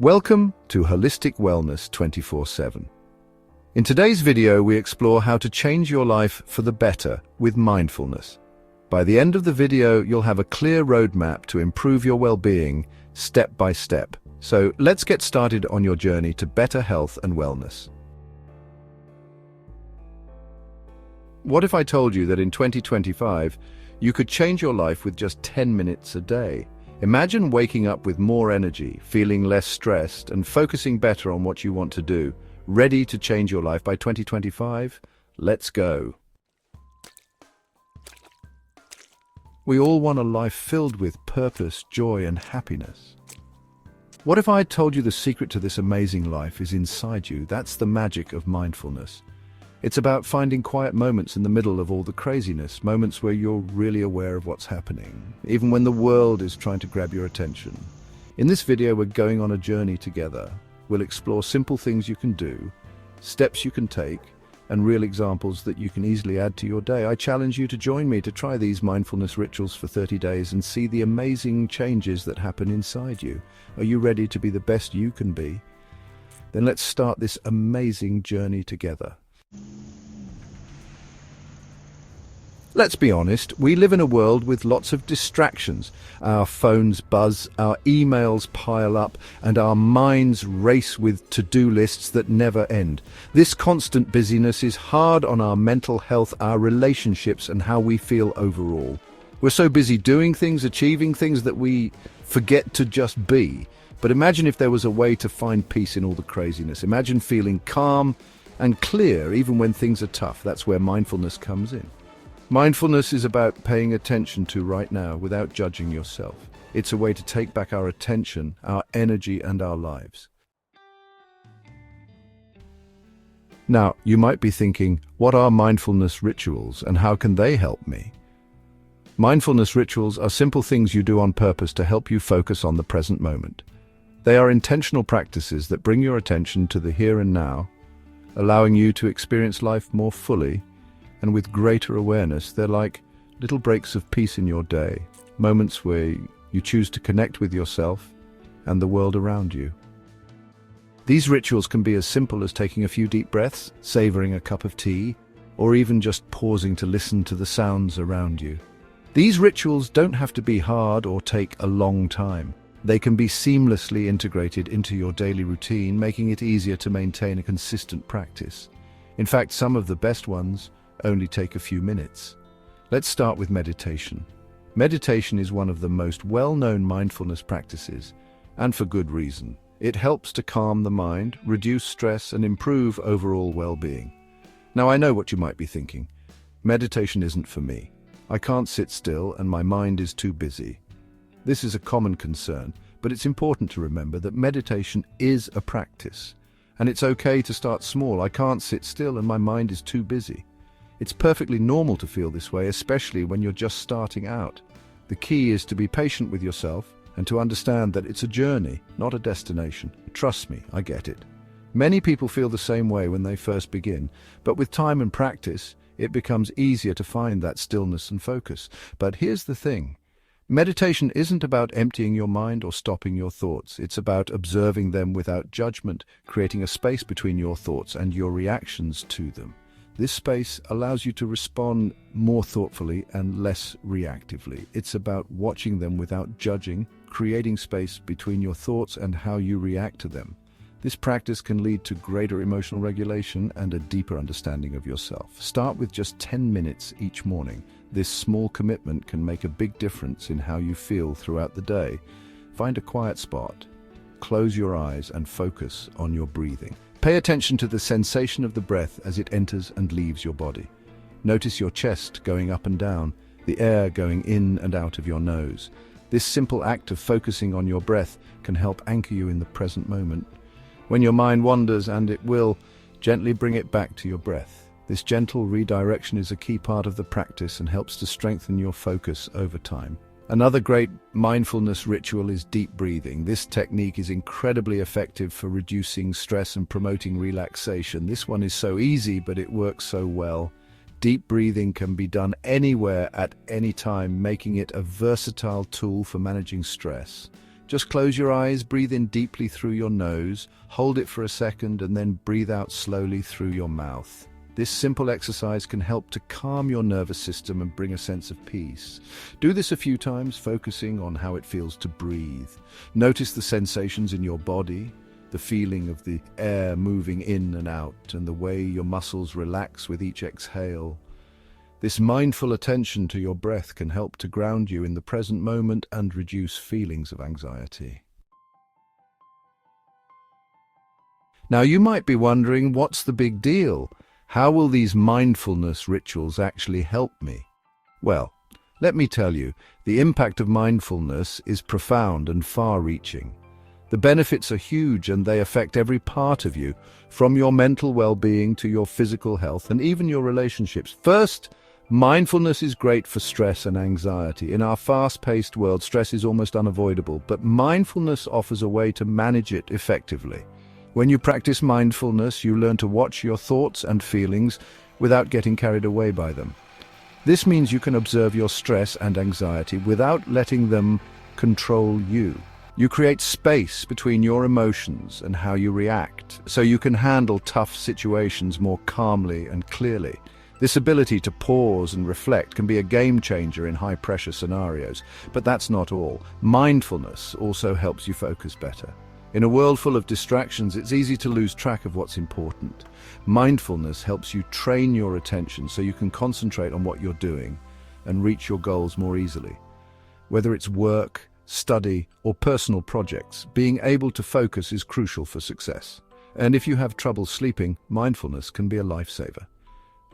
Welcome to Holistic Wellness 24/7. In today's video, we explore how to change your life for the better with mindfulness. By the end of the video, you'll have a clear roadmap to improve your well-being step by step. So let's get started on your journey to better health and wellness. What if I told you that in 2025, you could change your life with just 10 minutes a day? Imagine waking up with more energy, feeling less stressed, and focusing better on what you want to do. Ready to change your life by 2025? Let's go. We all want a life filled with purpose, joy, and happiness. What if I told you the secret to this amazing life is inside you? That's the magic of mindfulness. It's about finding quiet moments in the middle of all the craziness, moments where you're really aware of what's happening, even when the world is trying to grab your attention. In this video, we're going on a journey together. We'll explore simple things you can do, steps you can take, and real examples that you can easily add to your day. I challenge you to join me to try these mindfulness rituals for 30 days and see the amazing changes that happen inside you. Are you ready to be the best you can be? Then let's start this amazing journey together. Let's be honest, we live in a world with lots of distractions. Our phones buzz, our emails pile up, and our minds race with to-do lists that never end. This constant busyness is hard on our mental health, our relationships, and how we feel overall. We're so busy doing things, achieving things, that we forget to just be. But imagine if there was a way to find peace in all the craziness. Imagine feeling calm and clear even when things are tough. That's where mindfulness comes in. Mindfulness is about paying attention to right now without judging yourself. It's a way to take back our attention, our energy, and our lives. Now, you might be thinking, what are mindfulness rituals and how can they help me? Mindfulness rituals are simple things you do on purpose to help you focus on the present moment. They are intentional practices that bring your attention to the here and now, allowing you to experience life more fully and with greater awareness. They're like little breaks of peace in your day, moments where you choose to connect with yourself and the world around you. These rituals can be as simple as taking a few deep breaths, savoring a cup of tea, or even just pausing to listen to the sounds around you. These rituals don't have to be hard or take a long time. They can be seamlessly integrated into your daily routine, making it easier to maintain a consistent practice. In fact, some of the best ones only take a few minutes. Let's start with meditation. Meditation is one of the most well-known mindfulness practices, and for good reason. It helps to calm the mind, reduce stress, and improve overall well-being. Now, I know what you might be thinking. Meditation isn't for me. I can't sit still and my mind is too busy. This is a common concern, but it's important to remember that meditation is a practice, and it's okay to start small. I can't sit still and my mind is too busy. It's perfectly normal to feel this way, especially when you're just starting out. The key is to be patient with yourself and to understand that it's a journey, not a destination. Trust me, I get it. Many people feel the same way when they first begin, but with time and practice, it becomes easier to find that stillness and focus. But here's the thing. Meditation isn't about emptying your mind or stopping your thoughts. It's about observing them without judgment, creating a space between your thoughts and your reactions to them. This space allows you to respond more thoughtfully and less reactively. It's about watching them without judging, creating space between your thoughts and how you react to them. This practice can lead to greater emotional regulation and a deeper understanding of yourself. Start with just 10 minutes each morning. This small commitment can make a big difference in how you feel throughout the day. Find a quiet spot, close your eyes, and focus on your breathing. Pay attention to the sensation of the breath as it enters and leaves your body. Notice your chest going up and down, the air going in and out of your nose. This simple act of focusing on your breath can help anchor you in the present moment. When your mind wanders, and it will, gently bring it back to your breath. This gentle redirection is a key part of the practice and helps to strengthen your focus over time. Another great mindfulness ritual is deep breathing. This technique is incredibly effective for reducing stress and promoting relaxation. This one is so easy, but it works so well. Deep breathing can be done anywhere at any time, making it a versatile tool for managing stress. Just close your eyes, breathe in deeply through your nose, hold it for a second, and then breathe out slowly through your mouth. This simple exercise can help to calm your nervous system and bring a sense of peace. Do this a few times, focusing on how it feels to breathe. Notice the sensations in your body, the feeling of the air moving in and out, and the way your muscles relax with each exhale. This mindful attention to your breath can help to ground you in the present moment and reduce feelings of anxiety. Now, you might be wondering, what's the big deal? How will these mindfulness rituals actually help me? Well, let me tell you, the impact of mindfulness is profound and far-reaching. The benefits are huge and they affect every part of you, from your mental well-being to your physical health and even your relationships. First, mindfulness is great for stress and anxiety. In our fast-paced world, stress is almost unavoidable, but mindfulness offers a way to manage it effectively. When you practice mindfulness, you learn to watch your thoughts and feelings without getting carried away by them. This means you can observe your stress and anxiety without letting them control you. You create space between your emotions and how you react, so you can handle tough situations more calmly and clearly. This ability to pause and reflect can be a game changer in high-pressure scenarios, but that's not all. Mindfulness also helps you focus better. In a world full of distractions, it's easy to lose track of what's important. Mindfulness helps you train your attention so you can concentrate on what you're doing and reach your goals more easily. Whether it's work, study, or personal projects, being able to focus is crucial for success. And if you have trouble sleeping, mindfulness can be a lifesaver.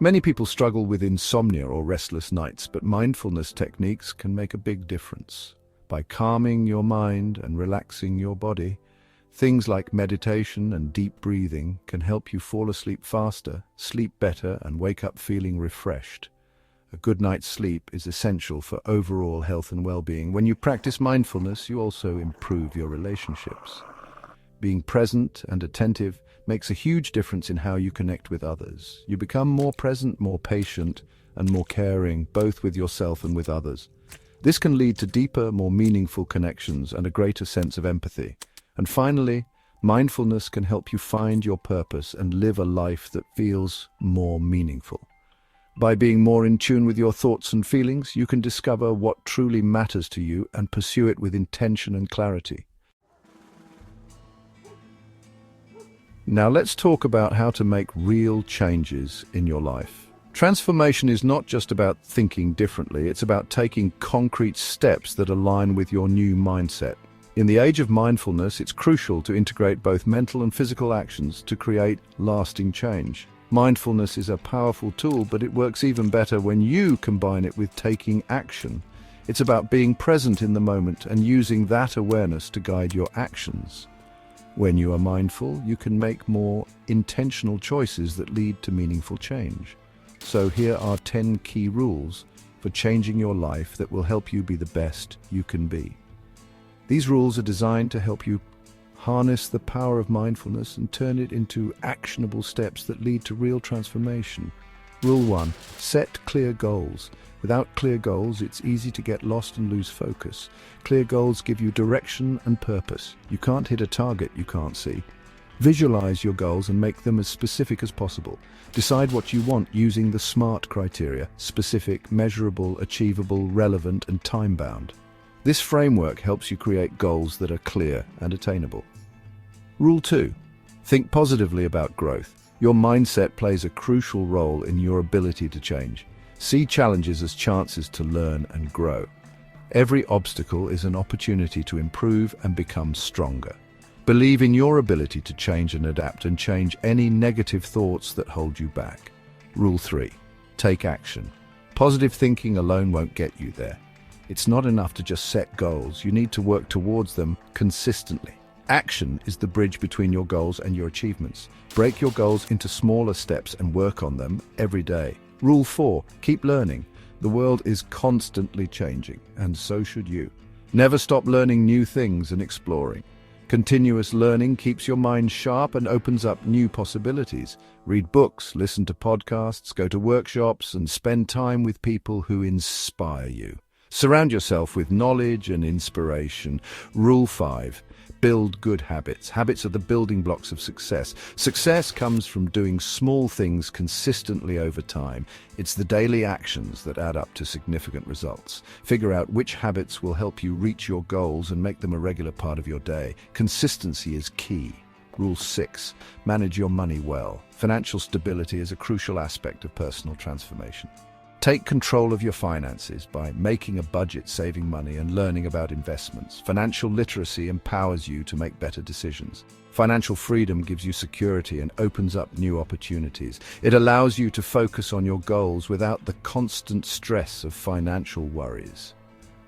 Many people struggle with insomnia or restless nights, but mindfulness techniques can make a big difference. By calming your mind and relaxing your body, things like meditation and deep breathing can help you fall asleep faster, sleep better, and wake up feeling refreshed. A good night's sleep is essential for overall health and well-being. When you practice mindfulness, you also improve your relationships. Being present and attentive makes a huge difference in how you connect with others. You become more present, more patient, and more caring, both with yourself and with others. This can lead to deeper, more meaningful connections and a greater sense of empathy. And finally, mindfulness can help you find your purpose and live a life that feels more meaningful. By being more in tune with your thoughts and feelings, you can discover what truly matters to you and pursue it with intention and clarity. Now let's talk about how to make real changes in your life. Transformation is not just about thinking differently, it's about taking concrete steps that align with your new mindset. In the age of mindfulness, it's crucial to integrate both mental and physical actions to create lasting change. Mindfulness is a powerful tool, but it works even better when you combine it with taking action. It's about being present in the moment and using that awareness to guide your actions. When you are mindful, you can make more intentional choices that lead to meaningful change. So here are 10 key rules for changing your life that will help you be the best you can be. These rules are designed to help you harness the power of mindfulness and turn it into actionable steps that lead to real transformation. Rule 1. Set clear goals. Without clear goals, it's easy to get lost and lose focus. Clear goals give you direction and purpose. You can't hit a target you can't see. Visualize your goals and make them as specific as possible. Decide what you want using the SMART criteria: specific, measurable, achievable, relevant, and time-bound. This framework helps you create goals that are clear and attainable. Rule 2. Think positively about growth. Your mindset plays a crucial role in your ability to change. See challenges as chances to learn and grow. Every obstacle is an opportunity to improve and become stronger. Believe in your ability to change and adapt, and change any negative thoughts that hold you back. Rule 3. Take action. Positive thinking alone won't get you there. It's not enough to just set goals. You need to work towards them consistently. Action is the bridge between your goals and your achievements. Break your goals into smaller steps and work on them every day. Rule 4. Keep learning. The world is constantly changing, and so should you. Never stop learning new things and exploring. Continuous learning keeps your mind sharp and opens up new possibilities. Read books, listen to podcasts, go to workshops, and spend time with people who inspire you. Surround yourself with knowledge and inspiration. Rule 5. Build good habits. Habits are the building blocks of success. Success comes from doing small things consistently over time. It's the daily actions that add up to significant results. Figure out which habits will help you reach your goals and make them a regular part of your day. Consistency is key. Rule 6. Manage your money well. Financial stability is a crucial aspect of personal transformation. Take control of your finances by making a budget, saving money, and learning about investments. Financial literacy empowers you to make better decisions. Financial freedom gives you security and opens up new opportunities. It allows you to focus on your goals without the constant stress of financial worries.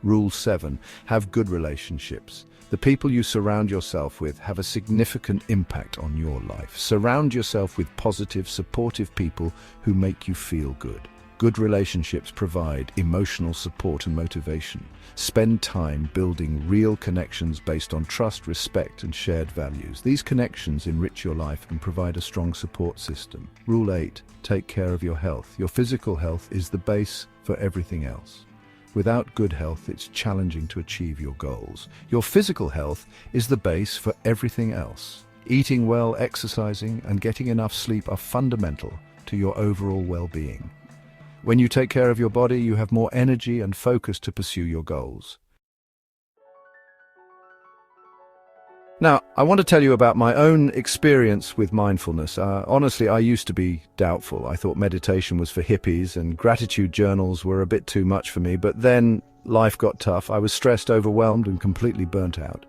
Rule 7. Have good relationships. The people you surround yourself with have a significant impact on your life. Surround yourself with positive, supportive people who make you feel good. Good relationships provide emotional support and motivation. Spend time building real connections based on trust, respect, and shared values. These connections enrich your life and provide a strong support system. Rule 8. Take care of your health. Your physical health is the base for everything else. Without good health, it's challenging to achieve your goals. Your physical health is the base for everything else. Eating well, exercising, and getting enough sleep are fundamental to your overall well-being. When you take care of your body, you have more energy and focus to pursue your goals. Now, I want to tell you about my own experience with mindfulness. Honestly, I used to be doubtful. I thought meditation was for hippies and gratitude journals were a bit too much for me, but then life got tough. I was stressed, overwhelmed, and completely burnt out.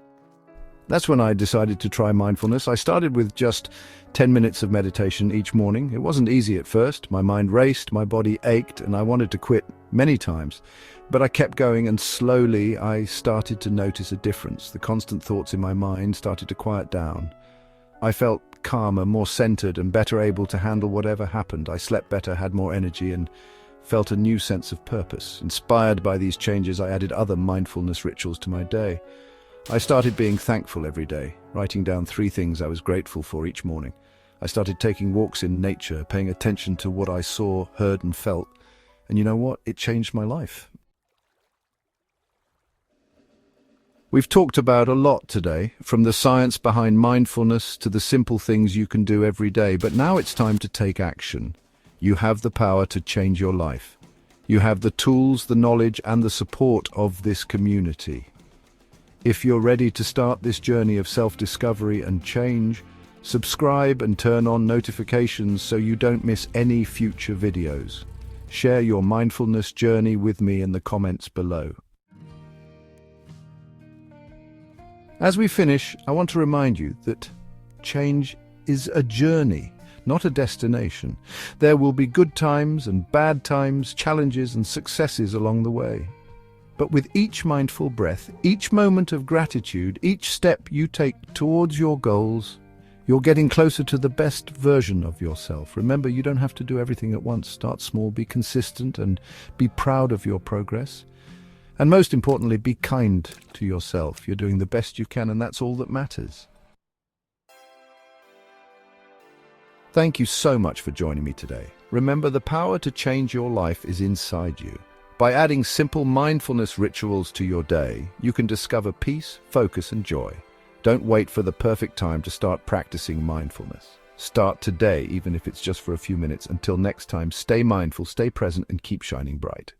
That's when I decided to try mindfulness. I started with just 10 minutes of meditation each morning. It wasn't easy at first. My mind raced, my body ached, and I wanted to quit many times. But I kept going, and slowly I started to notice a difference. The constant thoughts in my mind started to quiet down. I felt calmer, more centered, and better able to handle whatever happened. I slept better, had more energy, and felt a new sense of purpose. Inspired by these changes, I added other mindfulness rituals to my day. I started being thankful every day, writing down 3 things I was grateful for each morning. I started taking walks in nature, paying attention to what I saw, heard, and felt. And you know what? It changed my life. We've talked about a lot today, from the science behind mindfulness to the simple things you can do every day. But now it's time to take action. You have the power to change your life. You have the tools, the knowledge, and the support of this community. If you're ready to start this journey of self-discovery and change, subscribe and turn on notifications so you don't miss any future videos. Share your mindfulness journey with me in the comments below. As we finish, I want to remind you that change is a journey, not a destination. There will be good times and bad times, challenges and successes along the way. But with each mindful breath, each moment of gratitude, each step you take towards your goals, you're getting closer to the best version of yourself. Remember, you don't have to do everything at once. Start small, be consistent, and be proud of your progress. And most importantly, be kind to yourself. You're doing the best you can, and that's all that matters. Thank you so much for joining me today. Remember, the power to change your life is inside you. By adding simple mindfulness rituals to your day, you can discover peace, focus, and joy. Don't wait for the perfect time to start practicing mindfulness. Start today, even if it's just for a few minutes. Until next time, stay mindful, stay present, and keep shining bright.